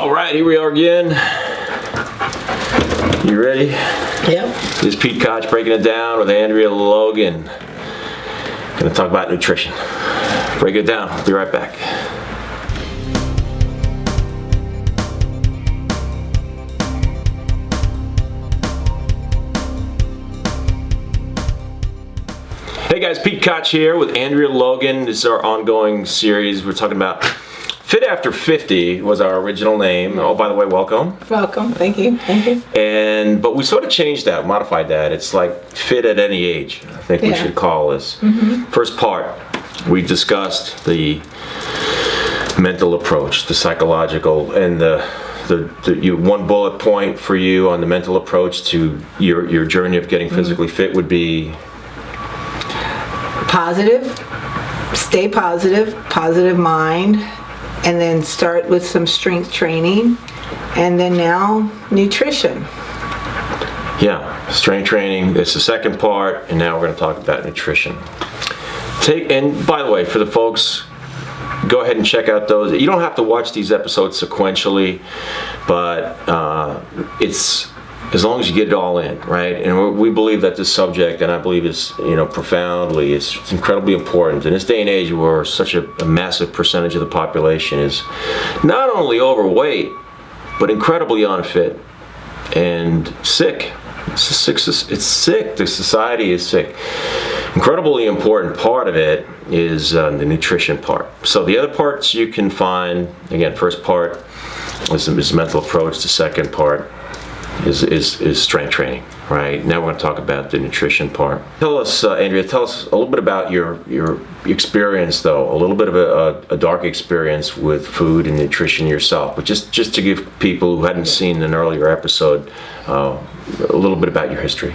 All right, here we are again. You ready? Yep. This is Pete Koch, Breaking It Down with Andrea Logan. Gonna talk about nutrition. Break it down. I'll be right back. Hey guys, Pete Koch here with Andrea Logan. This is our ongoing series. We're talking about Fit After 50 was our original name. Oh, by the way, welcome. Welcome. Thank you. Thank you. But we sort of changed that, modified that. It's like fit at any age, I think we should call this. First part, we discussed the mental approach, the psychological, and the one bullet point for you on the mental approach to your journey of getting physically fit would be positive, stay positive, positive mind, and then start with some strength training, and then now nutrition. Yeah, strength training, that's the second part, and now we're going to talk about nutrition. And by the way, for the folks, go ahead and check out those. You don't have to watch these episodes sequentially, but it's as long as you get it all in, right? And we believe that this subject, and I believe it's, profoundly, it's incredibly important. In this day and age where such a massive percentage of the population is not only overweight, but incredibly unfit and sick. It's sick. The society is sick. Incredibly important part of it is the nutrition part. So the other parts you can find, again, first part is mental approach. The second part is strength training, right? Now we're going to talk about the nutrition part. Tell us, Andrea, a little bit about your experience, though, a little bit of a dark experience with food and nutrition yourself, but just to give people who hadn't seen an earlier episode a little bit about your history.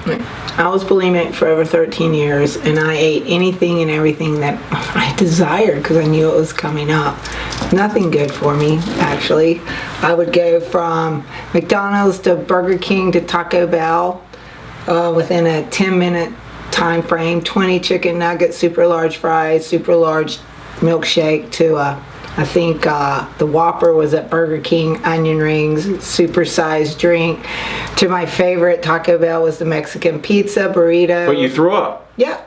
I was bulimic for over 13 years, and I ate anything and everything that I desired because I knew it was coming up. Nothing good for me, actually. I would go from McDonald's to Burger King to Taco Bell within a 10-minute time frame. 20 chicken nuggets, super large fries, super large milkshake to I think the Whopper was at Burger King, onion rings, super-sized drink. To my favorite, Taco Bell was the Mexican pizza, burrito. But you threw up. Yeah,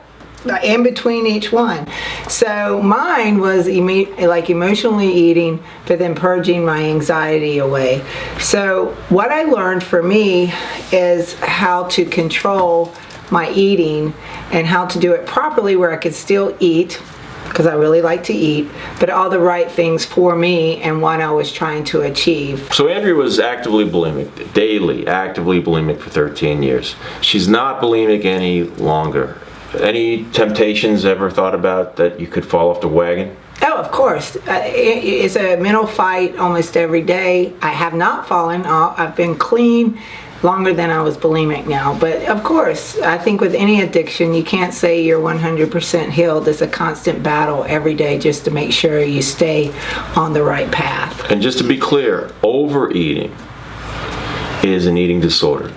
in between each one. So mine was like emotionally eating, but then purging my anxiety away. So what I learned for me is how to control my eating and how to do it properly where I could still eat, because I really like to eat, but all the right things for me and what I was trying to achieve. So Andrea was actively bulimic, daily, actively bulimic for 13 years. She's not bulimic any longer. Any temptations ever thought about that you could fall off the wagon? Oh, of course. It's a mental fight almost every day. I have not fallen off. I've been clean longer than I was bulimic now. But of course, I think with any addiction, you can't say you're 100% healed. It's a constant battle every day just to make sure you stay on the right path. And just to be clear, overeating is an eating disorder.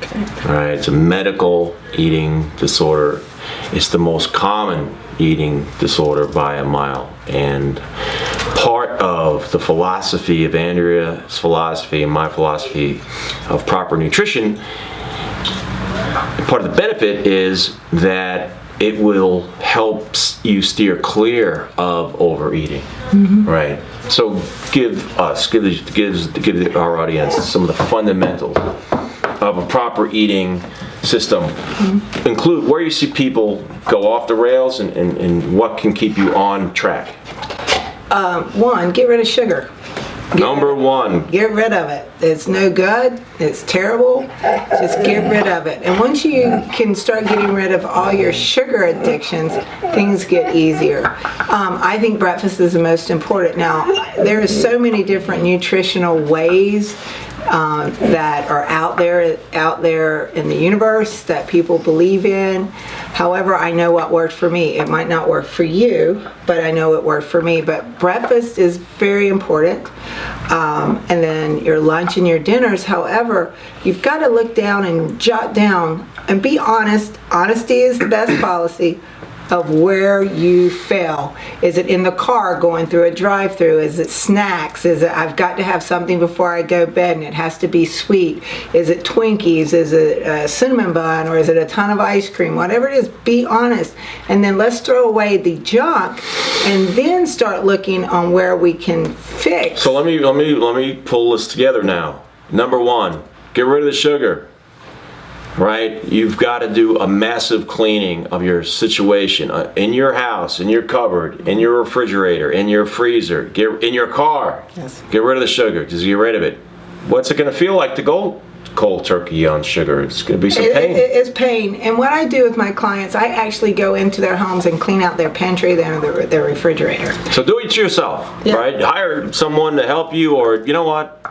Right? It's a medical eating disorder. It's the most common eating disorder by a mile. And part of the philosophy of Andrea's philosophy and my philosophy of proper nutrition, part of the benefit is that it will help you steer clear of overeating, right? So give our audience some of the fundamentals of a proper eating system. Include where you see people go off the rails and what can keep you on track. One, get rid of sugar. Number one. Get rid of it. It's no good. It's terrible. Just get rid of it. And once you can start getting rid of all your sugar addictions, things get easier. I think breakfast is the most important. Now, there are so many different nutritional ways that are out there in the universe that people believe in. However, I know what worked for me. It might not work for you, but I know it worked for me. But breakfast is very important. And then your lunch and your dinners. However, you've got to look down and jot down and be honest. Honesty is the best policy. of where you fail. Is it in the car going through a drive-through? Is it snacks? Is it I've got to have something before I go to bed and it has to be sweet? Is it Twinkies? Is it a cinnamon bun? Or is it a ton of ice cream? Whatever it is, be honest. And then let's throw away the junk and then start looking on where we can fix. So let me pull this together now. Number one, get rid of the sugar. Right? You've got to do a massive cleaning of your situation in your house, in your cupboard, in your refrigerator, in your freezer, in your car. Yes. Get rid of the sugar. Just get rid of it. What's it going to feel like to go cold turkey on sugar? It's going to be some pain. It's pain. And what I do with my clients, I actually go into their homes and clean out their pantry, their refrigerator. So do it yourself, Yeah. right? Hire someone to help you, or you know what?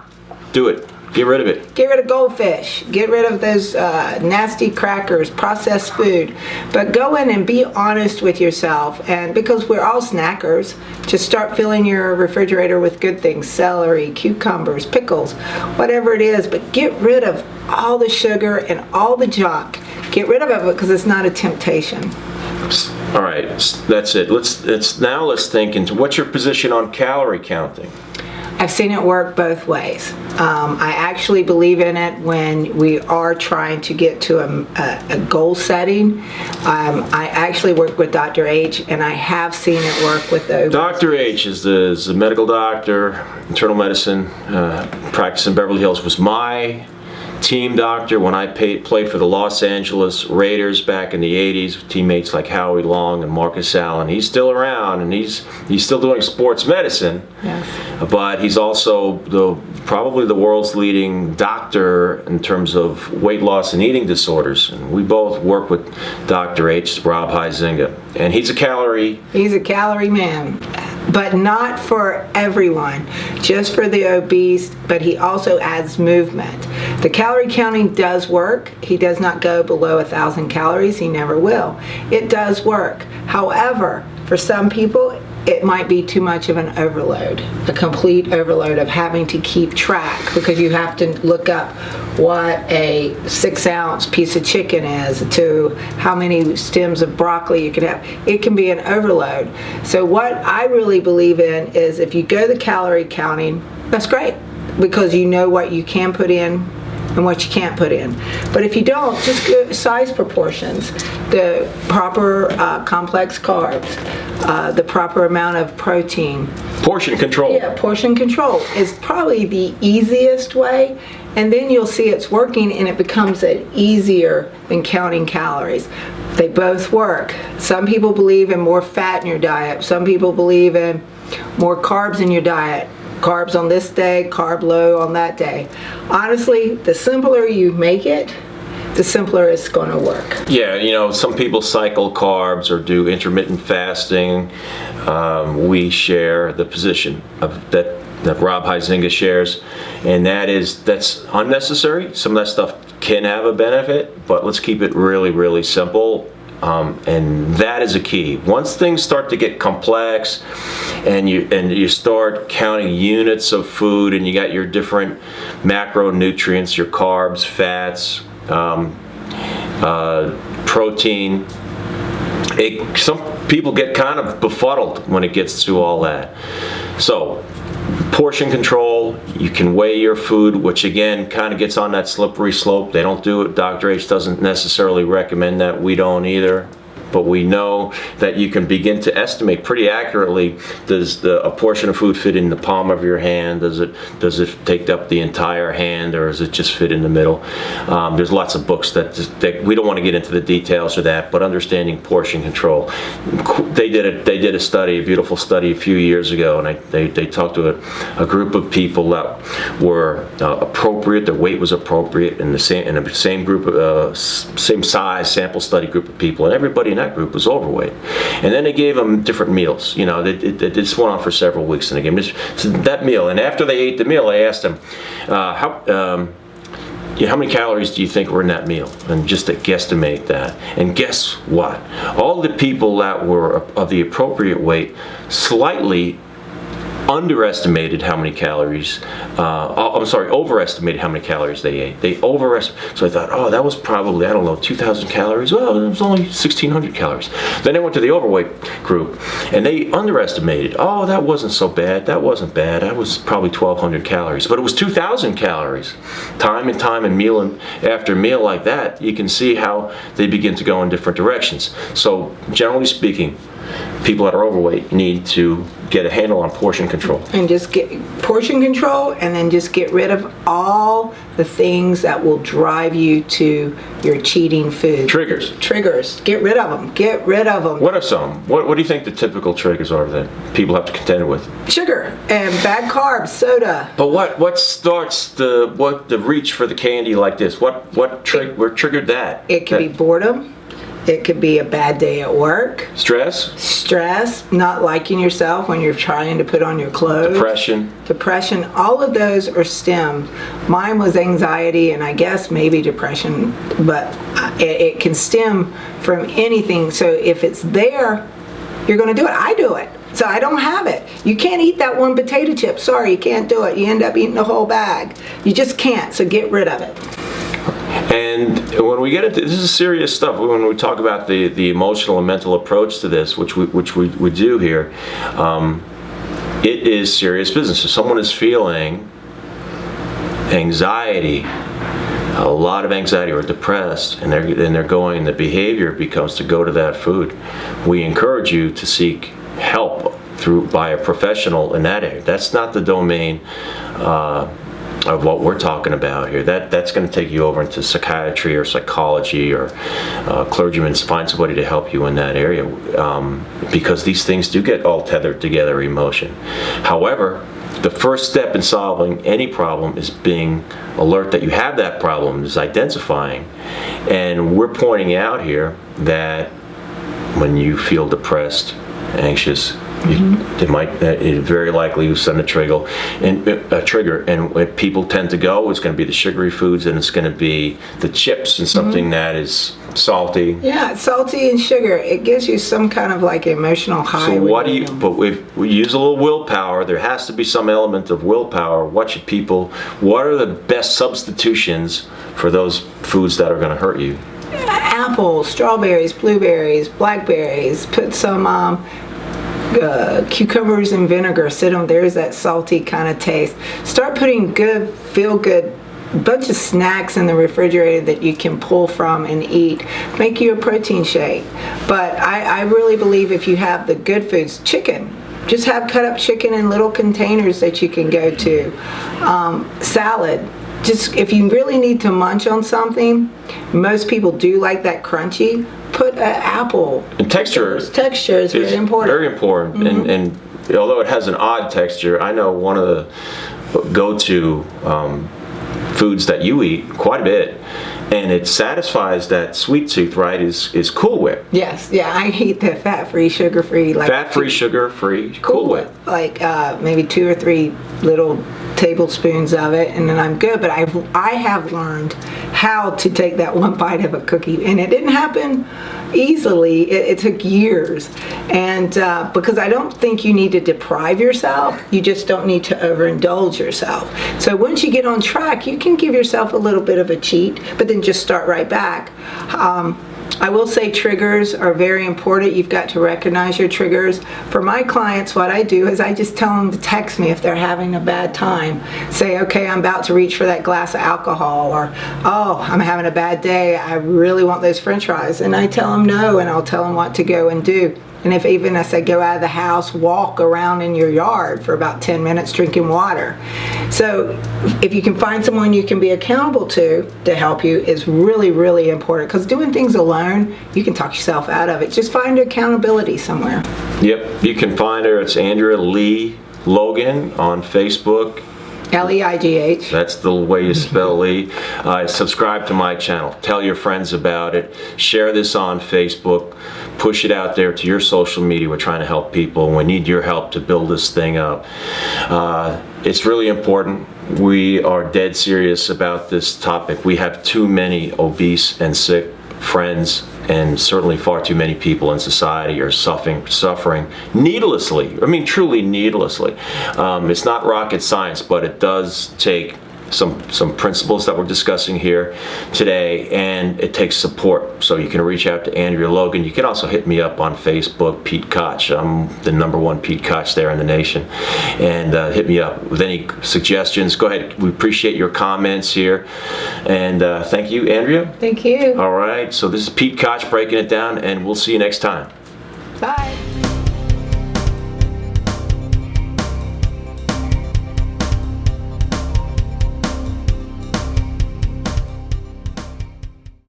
Do it. Get rid of it. Get rid of goldfish. Get rid of those nasty crackers, processed food. But go in and be honest with yourself. And because we're all snackers, just start filling your refrigerator with good things. Celery, cucumbers, pickles, whatever it is. But get rid of all the sugar and all the junk. Get rid of it because it's not a temptation. All right, that's it. Let's think into what's your position on calorie counting. I've seen it work both ways. I actually believe in it when we are trying to get to a goal setting. I actually work with Dr. H, and I have seen it work with those. Dr. H is a medical doctor, internal medicine, practice in Beverly Hills. Was my team doctor when I played for the Los Angeles Raiders back in the 80s, teammates like Howie Long and Marcus Allen. He's still around, and he's still doing sports medicine. Yes. But he's also probably the world's leading doctor in terms of weight loss and eating disorders. And we both work with Dr. H, Rob Huizinga, and he's a calorie man. But not for everyone, just for the obese, but he also adds movement. The calorie counting does work. He does not go below 1,000 calories. He never will. It does work. However, for some people, it might be too much of an overload, a complete overload of having to keep track, because you have to look up what a 6-ounce piece of chicken is to how many stems of broccoli you can have. It can be an overload. So what I really believe in is if you go the calorie counting, that's great, because you know what you can put in and what you can't put in. But if you don't, just go size proportions, the proper complex carbs, the proper amount of protein. portion control. Yeah, portion control is probably the easiest way, and then you'll see it's working and it becomes easier than counting calories. They both work. Some people believe in more fat in your diet. Some people believe in more carbs in your diet. Carbs on this day, carb low on that day. Honestly, the simpler you make it, the simpler it's going to work. Yeah, you know, some people cycle carbs or do intermittent fasting. We share the position of that Rob Huizinga shares, and that's unnecessary. Some of that stuff can have a benefit, but let's keep it really, really simple. And that is a key. Once things start to get complex and you start counting units of food, and you got your different macronutrients, your carbs, fats, protein, some people get kind of befuddled when it gets to all that. So portion control, you can weigh your food, which again kind of gets on that slippery slope. They don't do it. Dr. H doesn't necessarily recommend that. We don't either. But we know that you can begin to estimate pretty accurately, does a portion of food fit in the palm of your hand? Does it take up the entire hand, or does it just fit in the middle? There's lots of books that we don't want to get into the details of that, but understanding portion control. They did a study, a beautiful study a few years ago, and they talked to a group of people that were appropriate, their weight was appropriate in the same group, same size sample study group of people, and everybody in that group was overweight. And then they gave them different meals. You know, this went on for several weeks, and they gave them that meal. And after they ate the meal, I asked them, how many calories do you think were in that meal? And just to guesstimate that. And guess what? All the people that were of the appropriate weight slightly underestimated how many calories, overestimated how many calories they ate. They overestimated. So I thought, oh, that was probably, I don't know, 2,000 calories. Well, it was only 1,600 calories. Then I went to the overweight group, and they underestimated. Oh, that wasn't so bad. That wasn't bad. That was probably 1,200 calories. But it was 2,000 calories. Time and meal and after meal like that, you can see how they begin to go in different directions. So generally speaking, people that are overweight need to get a handle on portion control. And just get portion control, and then just get rid of all the things that will drive you to your cheating food. Triggers. Get rid of them. Get rid of them. What are some? What do you think the typical triggers are that people have to contend with? Sugar and bad carbs, soda. But what starts the reach for the candy like this? What triggered that? It could be boredom. It could be a bad day at work. Stress, not liking yourself when you're trying to put on your clothes. Depression, all of those are stemmed. Mine was anxiety, and I guess maybe depression, but it can stem from anything. So if it's there, you're going to do it. I do it. So I don't have it. You can't eat that one potato chip. Sorry, you can't do it. You end up eating the whole bag. You just can't, so get rid of it. And when we get into this is serious stuff. When we talk about the emotional and mental approach to this, which we do here, it is serious business. If someone is feeling anxiety, a lot of anxiety, or depressed, and the behavior becomes to go to that food, we encourage you to seek help by a professional in that area. That's not the domain of what we're talking about here. That's going to take you over into psychiatry or psychology, or clergymen. Find somebody to help you in that area, because these things do get all tethered together, emotion. However, the first step in solving any problem is being alert that you have that problem, is identifying. And we're pointing out here that when you feel depressed, anxious, it very likely will send a trigger, and when people tend to go, it's going to be the sugary foods, and it's going to be the chips and something that is salty. Yeah, salty and sugar. It gives you some kind of like emotional high. So but if we use a little willpower, there has to be some element of willpower. What are the best substitutions for those foods that are going to hurt you? Apples, strawberries, blueberries, blackberries. Put some cucumbers and vinegar. Sit on. There's that salty kind of taste. Start putting good, feel good, bunch of snacks in the refrigerator that you can pull from and eat. Make you a protein shake. But I really believe if you have the good foods, chicken. Just have cut up chicken in little containers that you can go to. Salad. Just if you really need to munch on something, most people do like that crunchy. Put an apple. And texture is very important. Very important. And although it has an odd texture, I know one of the go-to foods that you eat quite a bit, and it satisfies that sweet tooth, right, is Cool Whip. Yes, yeah, I eat the fat-free, sugar-free. Fat-free, sugar-free Cool Whip. Like maybe 2 or 3 little tablespoons of it, and then I'm good. But I have learned how to take that one bite of a cookie, and it didn't happen easily. It took years, and because I don't think you need to deprive yourself, you just don't need to overindulge yourself. So once you get on track, you can give yourself a little bit of a cheat, but then just start right back. I will say triggers are very important. You've got to recognize your triggers. For my clients, what I do is I just tell them to text me if they're having a bad time. Say, okay, I'm about to reach for that glass of alcohol, or, oh, I'm having a bad day. I really want those French fries. And I tell them no, and I'll tell them what to go and do. And if I say go out of the house, walk around in your yard for about 10 minutes drinking water. So if you can find someone you can be accountable to help you is really, really important, because doing things alone, you can talk yourself out of it. Just find accountability somewhere. Yep, you can find her. It's Andrea Logan on Facebook. Leigh. That's the way you spell Lee. Subscribe to my channel. Tell your friends about it. Share this on Facebook. Push it out there to your social media. We're trying to help people, and we need your help to build this thing up. It's really important. We are dead serious about this topic. We have too many obese and sick friends and certainly far too many people in society are suffering needlessly. I mean, truly needlessly. It's not rocket science, but it does take some principles that we're discussing here today, and it takes support. So you can reach out to Andrea Logan. You can also hit me up on Facebook, Pete Koch. I'm the #1 Pete Koch there in the nation, and hit me up with any suggestions. Go ahead. We appreciate your comments here, and thank you, Andrea. Thank you. All right, so this is Pete Koch, Breaking It Down, and we'll see you next time. Bye.